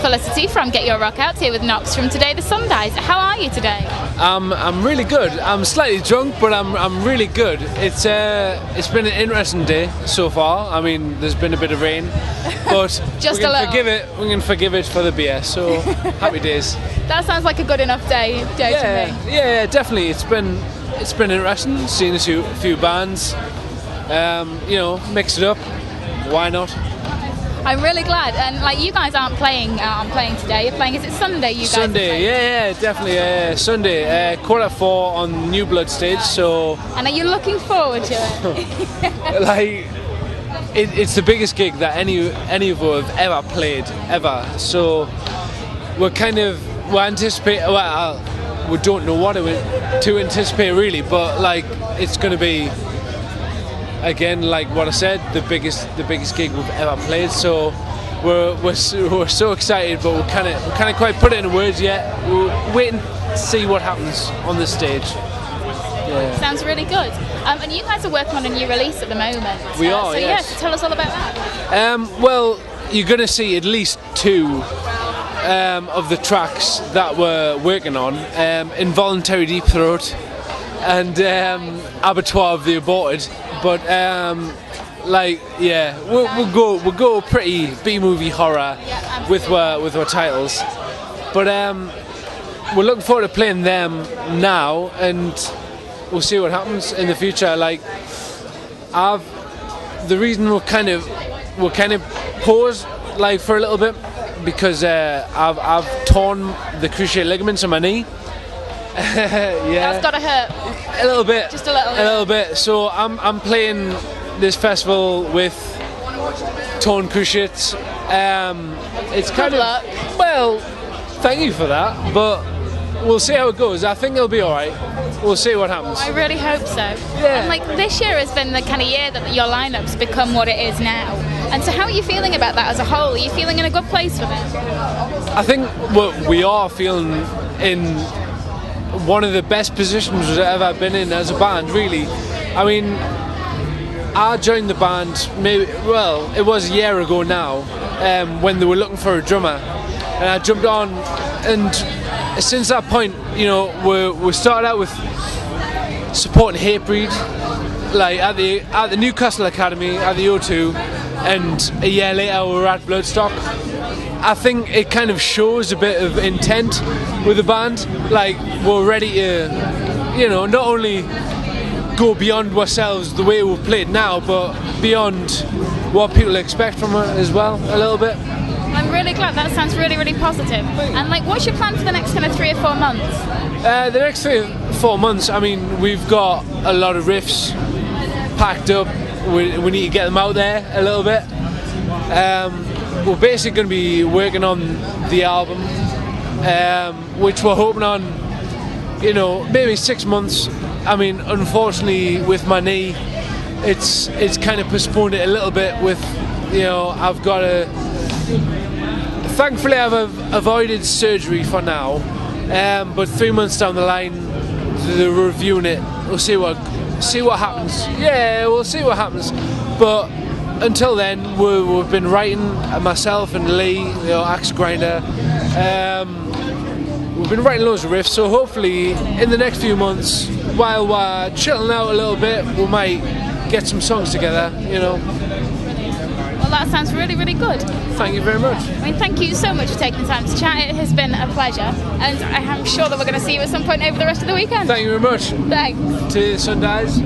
Felicity from Get Your Rock Out here with Knox from Today the Sun Dies. How are you today? I'm really good. I'm slightly drunk, but I'm really good. It's been an interesting day so far. I mean, there's been a bit of rain, but Just we can a little. We can forgive it for the beer. So happy days. That sounds like a good enough day to me. Yeah, definitely. It's been interesting seeing a few bands. Mix it up. Why not? I'm really glad. And like, you guys aren't playing today. You're playing. Is it Sunday? You guys Sunday, are playing? yeah, definitely. Sunday, 4:15 on New Blood stage. So, And are you looking forward to it? like, it's the biggest gig that any of us have ever played ever. So we're anticipating. Well, we don't know what to anticipate really, but like, it's going to be, again, like what I said, the biggest gig we've ever played. So we're so excited, but we can't quite put it in words yet. We're waiting to see what happens on the stage. Yeah. Sounds really good. And you guys are working on a new release at the moment. We are. So yes. tell us all about that. Well, you're going to see at least two of the tracks that we're working on: Involuntary Deep Throat and Abattoir of the Aborted. But we'll go pretty B-movie horror with our titles. But we're looking forward to playing them now, and we'll see what happens in the future. Like, the reason we're kind of paused like for a little bit, because I've torn the cruciate ligaments in my knee. Yeah, That's gotta hurt. a little bit. Just a little bit. A little bit. So I'm playing this festival with torn cruciates. It's kind Good of luck. well. Thank you for that, but we'll see how it goes. I think it'll be all right. We'll see what happens. I really hope so. Yeah. And like, this year has been the kind of year that your lineup's become what it is now. And so how are you feeling about that as a whole? Are you feeling in a good place with it? I think we are feeling in one of the best positions we've ever been in as a band, really. I mean, I joined the band it was a year ago now, when they were looking for a drummer, and I jumped on, and since that point, we started out with supporting Hatebreed, like at the Newcastle Academy at the O2, and a year later we were at Bloodstock. I think it kind of shows a bit of intent with the band. Like, we're ready to, not only go beyond ourselves the way we've played now, but beyond what people expect from it as well, a little bit. I'm really glad. That sounds really, really positive. And like, what's your plan for the next kind of 3 or 4 months? The next 3 or 4 months, I mean, we've got a lot of riffs packed up. We need to get them out there a little bit. We're basically going to be working on the album, which we're hoping on, maybe 6 months. I mean, unfortunately, with my knee, it's kind of postponed it a little bit. With, I've got to. Thankfully, I've avoided surgery for now, but 3 months down the line, they're reviewing it. We'll see what happens. Yeah, we'll see what happens. But until then, we've been writing, myself and Lee, Axe Grinder. We've been writing loads of riffs, so hopefully in the next few months, while we're chilling out a little bit, we might get some songs together, Well, that sounds really, really good. Thank you very much. I mean, thank you so much for taking the time to chat. It has been a pleasure, and I am sure that we're going to see you at some point over the rest of the weekend. Thank you very much. Thanks. To Sundies.